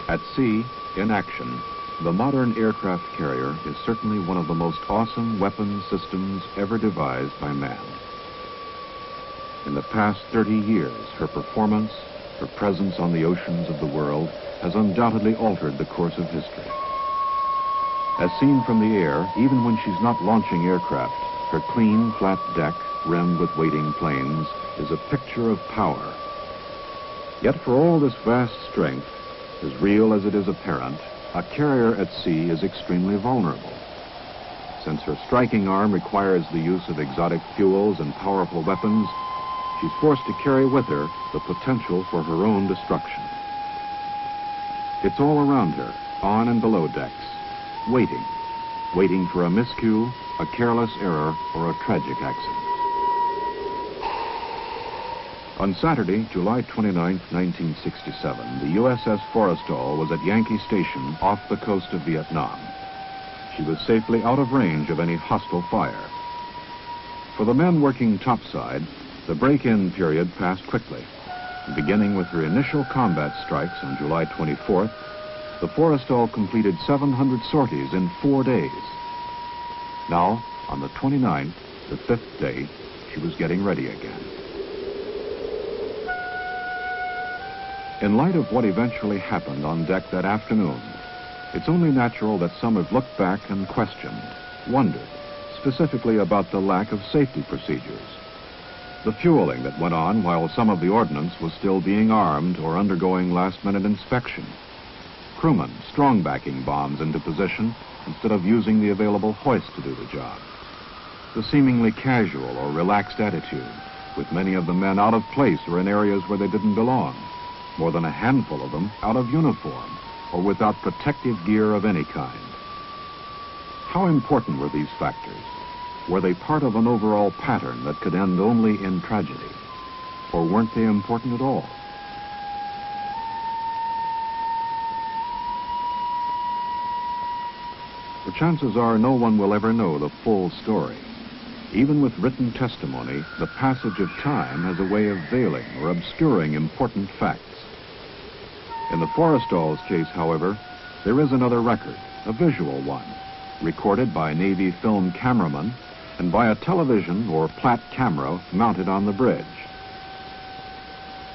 At sea, in action, the modern aircraft carrier is certainly one of the most awesome weapon systems ever devised by man. In the past 30 years, her performance, her presence on the oceans of the world, has undoubtedly altered the course of history. As seen from the air, even when she's not launching aircraft, her clean, flat deck, rimmed with waiting planes, is a picture of power. Yet for all this vast strength, as real as it is apparent, a carrier at sea is extremely vulnerable. Since her striking arm requires the use of exotic fuels and powerful weapons, she's forced to carry with her the potential for her own destruction. It's all around her, on and below decks, waiting for a miscue, a careless error, or a tragic accident. On Saturday, July 29, 1967, the USS Forrestal was at Yankee Station off the coast of Vietnam. She was safely out of range of any hostile fire. For the men working topside, the break-in period passed quickly. Beginning with her initial combat strikes on July 24th, the Forrestal completed 700 sorties in 4 days. Now, on the 29th, the 5th day, she was getting ready again. In light of what eventually happened on deck that afternoon, it's only natural that some have looked back and questioned, wondered, specifically about the lack of safety procedures. The fueling that went on while some of the ordnance was still being armed or undergoing last-minute inspection. Crewmen strong-backing bombs into position instead of using the available hoist to do the job. The seemingly casual or relaxed attitude, with many of the men out of place or in areas where they didn't belong. More than a handful of them out of uniform or without protective gear of any kind. How important were these factors? Were they part of an overall pattern that could end only in tragedy? Or weren't they important at all? The chances are no one will ever know the full story. Even with written testimony, the passage of time has a way of veiling or obscuring important facts. In the Forrestal's case, however, there is another record, a visual one, recorded by Navy film cameramen and by a television or Platt camera mounted on the bridge.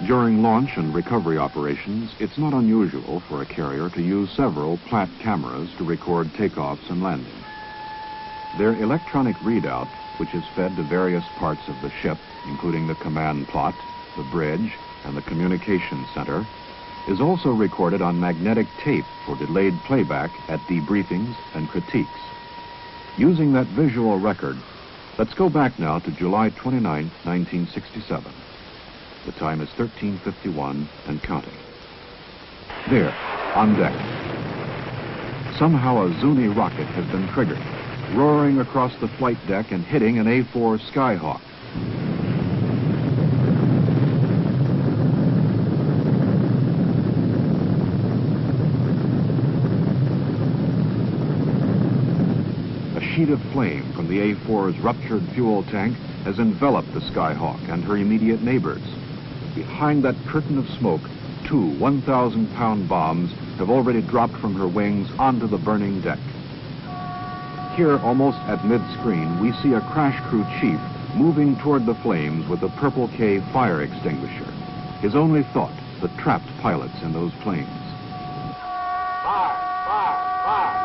During launch and recovery operations, it's not unusual for a carrier to use several Platt cameras to record takeoffs and landings. Their electronic readout, which is fed to various parts of the ship, including the command plot, the bridge, and the communication center, is also recorded on magnetic tape for delayed playback at debriefings and critiques. Using that visual record, let's go back now to July 29, 1967. The time is 13:51 and counting. There, on deck. Somehow a Zuni rocket has been triggered, roaring across the flight deck and hitting an A-4 Skyhawk. A sheet of flame from the A-4's ruptured fuel tank has enveloped the Skyhawk and her immediate neighbors. Behind that curtain of smoke, 2 1,000-pound bombs have already dropped from her wings onto the burning deck. Here, almost at mid-screen, we see a crash crew chief moving toward the flames with a Purple K fire extinguisher. His only thought, the trapped pilots in those planes. Fire! Fire! Fire!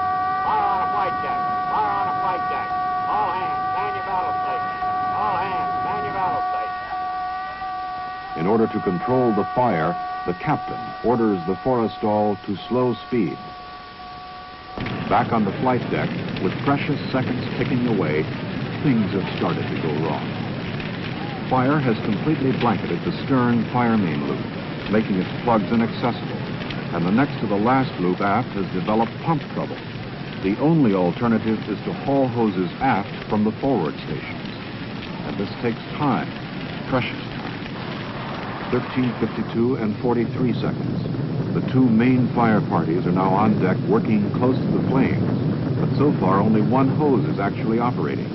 Fire on a flight deck! Fire on a flight deck! All hands, man your battle station! All hands, man your battle station! In order to control the fire, the captain orders the Forrestal to slow speed. Back on the flight deck, with precious seconds ticking away, things have started to go wrong. Fire has completely blanketed the stern fire main loop, making its plugs inaccessible, and the next to the last loop aft has developed pump trouble. The only alternative is to haul hoses aft from the forward stations. And this takes time, precious time. 13:52 and 43 seconds. The 2 main fire parties are now on deck working close to the flames, but so far only one hose is actually operating.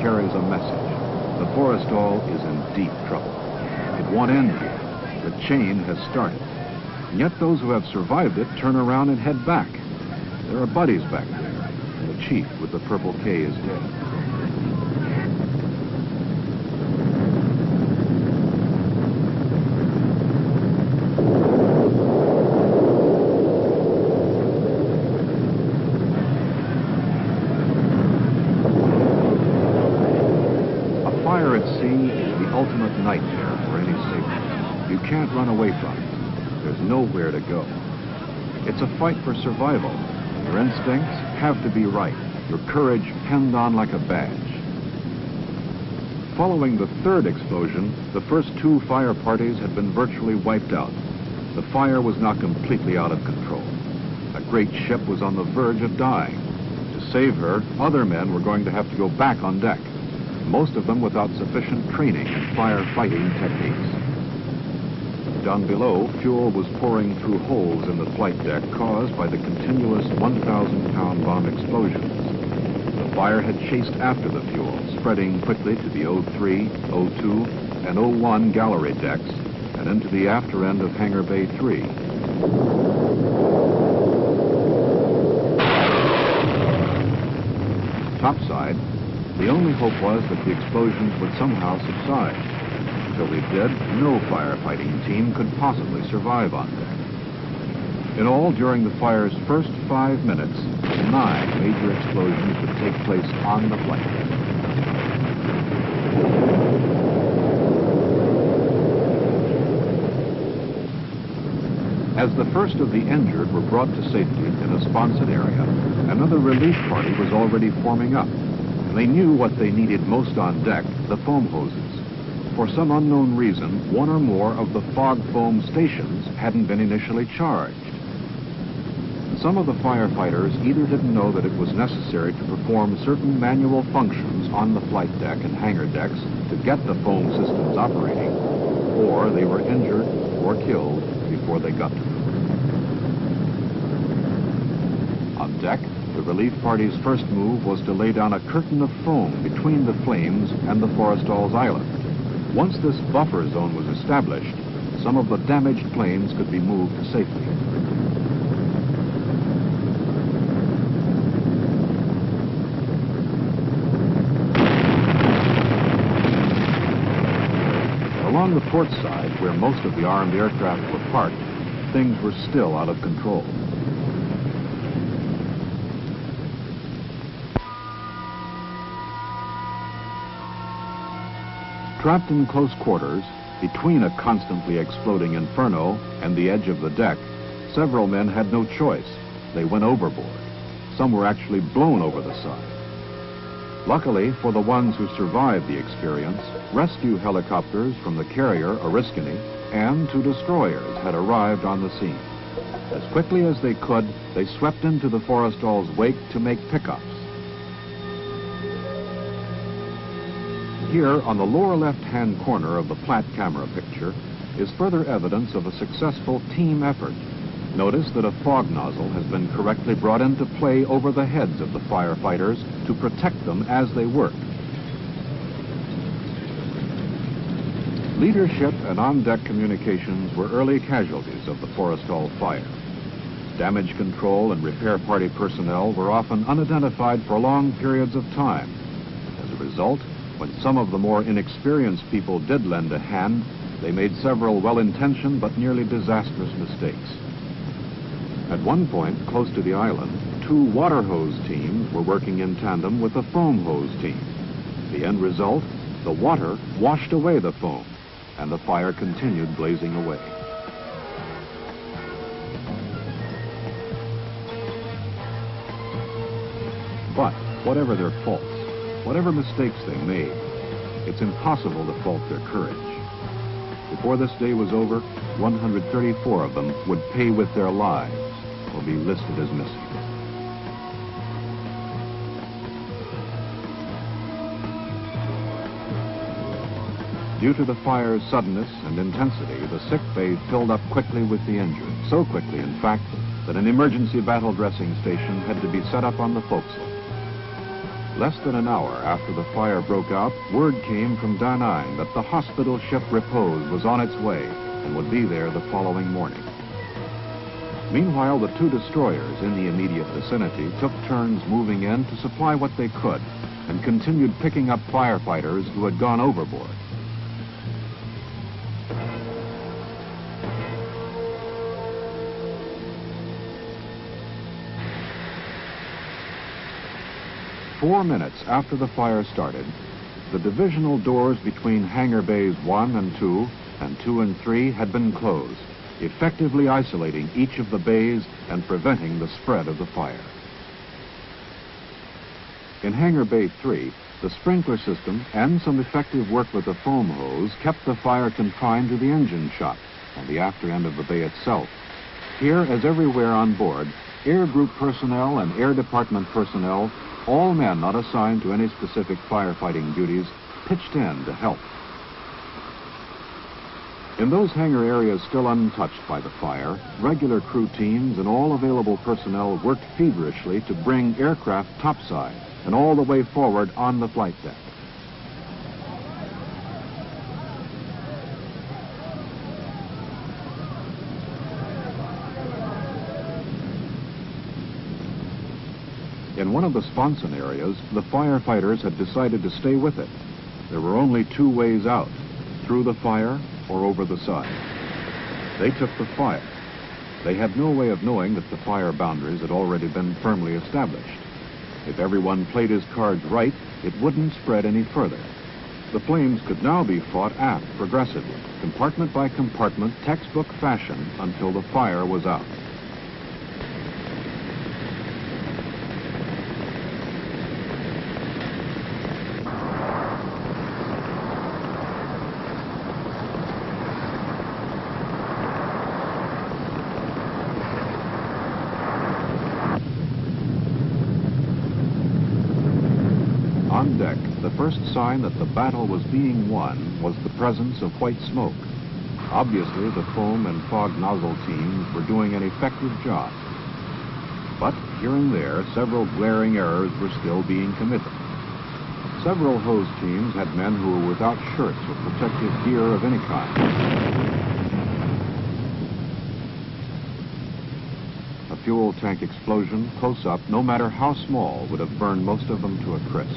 carries a message. The Forrestal is in deep trouble. It won't end here. The chain has started. And yet those who have survived it turn around and head back. There are buddies back there, and the chief with the purple K is dead. Fire at sea is the ultimate nightmare for any sailor. You can't run away from it. There's nowhere to go. It's a fight for survival. Your instincts have to be right. Your courage pinned on like a badge. Following the third explosion, the first two fire parties had been virtually wiped out. The fire was now completely out of control. A great ship was on the verge of dying. To save her, other men were going to have to go back on deck, most of them without sufficient training in firefighting techniques. Down below, fuel was pouring through holes in the flight deck caused by the continuous 1,000-pound bomb explosions. The fire had chased after the fuel, spreading quickly to the 03, 02, and 01 gallery decks and into the after end of Hangar Bay 3. Topside, the only hope was that the explosions would somehow subside. Until they did, no firefighting team could possibly survive on deck. In all, during the fire's first 5 minutes, 9 major explosions would take place on the flight deck. As the first of the injured were brought to safety in a sponsored area, another relief party was already forming up. They knew what they needed most on deck, the foam hoses. For some unknown reason, one or more of the fog foam stations hadn't been initially charged. Some of the firefighters either didn't know that it was necessary to perform certain manual functions on the flight deck and hangar decks to get the foam systems operating, or they were injured or killed before they got to them. On deck, the relief party's first move was to lay down a curtain of foam between the flames and the Forrestal's island. Once this buffer zone was established, some of the damaged planes could be moved to safety. Along the port side, where most of the armed aircraft were parked, things were still out of control. Trapped in close quarters, between a constantly exploding inferno and the edge of the deck, several men had no choice. They went overboard. Some were actually blown over the side. Luckily for the ones who survived the experience, rescue helicopters from the carrier Oriskany and 2 destroyers had arrived on the scene. As quickly as they could, they swept into the Forrestal's wake to make pickups. Here, on the lower left-hand corner of the flat camera picture, is further evidence of a successful team effort. Notice that a fog nozzle has been correctly brought into play over the heads of the firefighters to protect them as they work. Leadership and on-deck communications were early casualties of the Forrestal fire. Damage control and repair party personnel were often unidentified for long periods of time. As a result, when some of the more inexperienced people did lend a hand, they made several well-intentioned but nearly disastrous mistakes. At one point, close to the island, 2 water hose teams were working in tandem with a foam hose team. The end result, the water washed away the foam, and the fire continued blazing away. But whatever their faults, whatever mistakes they made, it's impossible to fault their courage. Before this day was over, 134 of them would pay with their lives or be listed as missing. Due to the fire's suddenness and intensity, the sick bay filled up quickly with the injured. So quickly, in fact, that an emergency battle dressing station had to be set up on the forecastle. Less than an hour after the fire broke out, word came from Da Nang that the hospital ship Repose was on its way and would be there the following morning. Meanwhile, the two destroyers in the immediate vicinity took turns moving in to supply what they could and continued picking up firefighters who had gone overboard. Four minutes after the fire started, the divisional doors between hangar bays 1 and 2 and 2 and 3 had been closed, effectively isolating each of the bays and preventing the spread of the fire. In hangar bay 3, the sprinkler system and some effective work with the foam hose kept the fire confined to the engine shop and the after end of the bay itself. Here, as everywhere on board, air group personnel and air department personnel, all men not assigned to any specific firefighting duties, pitched in to help. In those hangar areas still untouched by the fire, regular crew teams and all available personnel worked feverishly to bring aircraft topside and all the way forward on the flight deck. In one of the sponson areas, the firefighters had decided to stay with it. There were only two ways out, through the fire or over the side. They took the fire. They had no way of knowing that the fire boundaries had already been firmly established. If everyone played his cards right, it wouldn't spread any further. The flames could now be fought aft progressively, compartment by compartment, textbook fashion, until the fire was out. On deck, the first sign that the battle was being won was the presence of white smoke. Obviously, the foam and fog nozzle teams were doing an effective job. But here and there, several glaring errors were still being committed. Several hose teams had men who were without shirts or protective gear of any kind. A fuel tank explosion, close up, no matter how small, would have burned most of them to a crisp.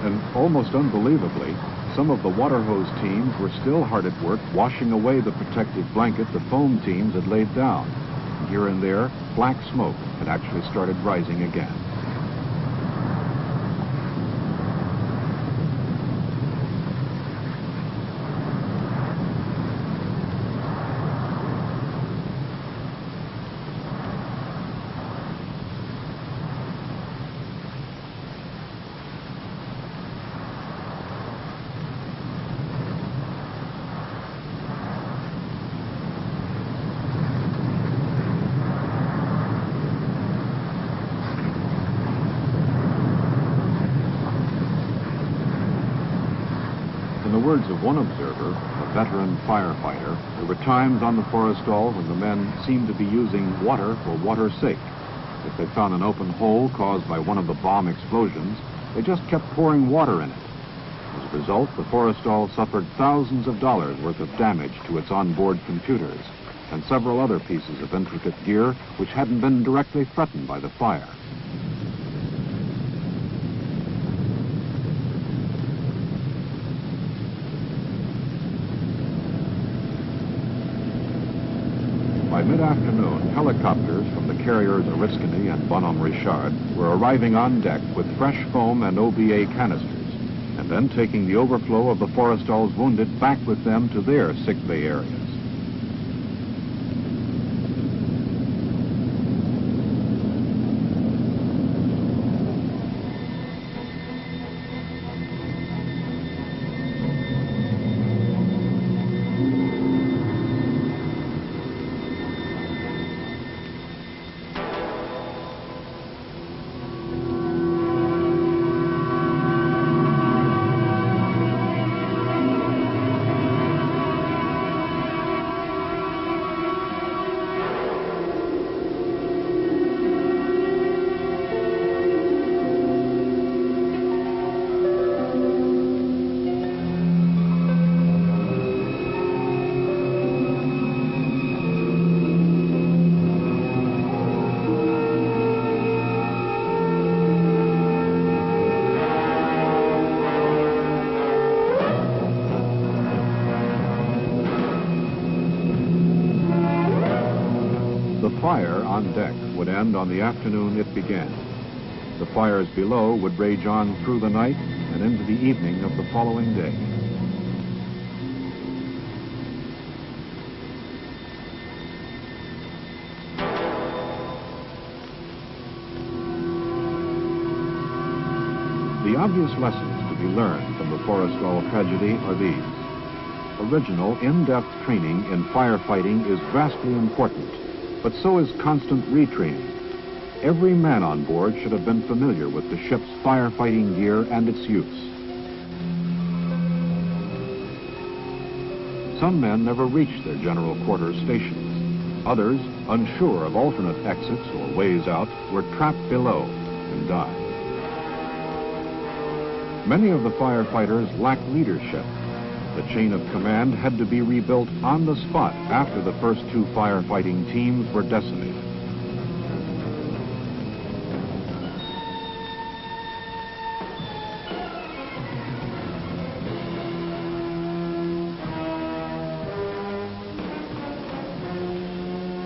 And almost unbelievably, some of the water hose teams were still hard at work washing away the protective blanket the foam teams had laid down. Here and there, black smoke had actually started rising again. In the words of one observer, a veteran firefighter, there were times on the Forrestal when the men seemed to be using water for water's sake. If they found an open hole caused by one of the bomb explosions, they just kept pouring water in it. As a result, the Forrestal suffered thousands of dollars worth of damage to its onboard computers and several other pieces of intricate gear which hadn't been directly threatened by the fire. By mid-afternoon, helicopters from the carriers Oriskany and Bonhomme Richard were arriving on deck with fresh foam and OBA canisters, and then taking the overflow of the Forrestal's wounded back with them to their sick bay areas. fire on deck would end on the afternoon it began. The fires below would rage on through the night and into the evening of the following day. The obvious lessons to be learned from the Forrestal tragedy are these. Original, in-depth training in firefighting is vastly important, but so is constant retraining. Every man on board should have been familiar with the ship's firefighting gear and its use. Some men never reached their general quarters stations. Others, unsure of alternate exits or ways out, were trapped below and died. Many of the firefighters lacked leadership. The chain of command had to be rebuilt on the spot after the first two firefighting teams were decimated.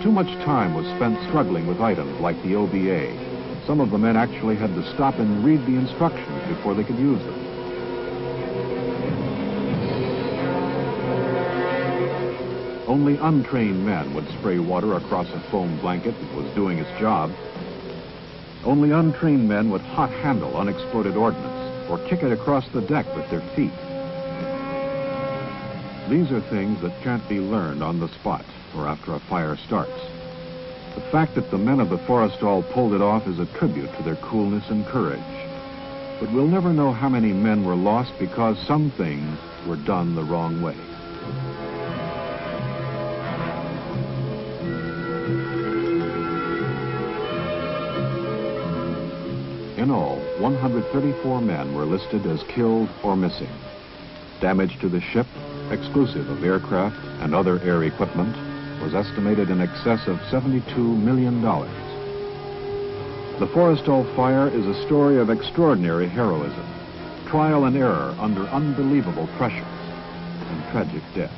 Too much time was spent struggling with items like the OBA. Some of the men actually had to stop and read the instructions before they could use them. Only untrained men would spray water across a foam blanket that was doing its job. Only untrained men would hot handle unexploded ordnance or kick it across the deck with their feet. These are things that can't be learned on the spot or after a fire starts. The fact that the men of the Forrestal pulled it off is a tribute to their coolness and courage. But we'll never know how many men were lost because some things were done the wrong way. In all, 134 men were listed as killed or missing. Damage to the ship, exclusive of aircraft and other air equipment, was estimated in excess of $72 million. The Forrestal fire is a story of extraordinary heroism, trial and error under unbelievable pressures, and tragic death.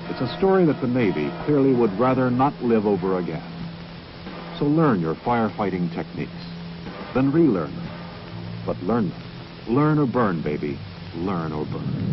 It's a story that the Navy clearly would rather not live over again. So learn your firefighting techniques, then relearn them. But learn them. Learn or burn, baby. Learn or burn.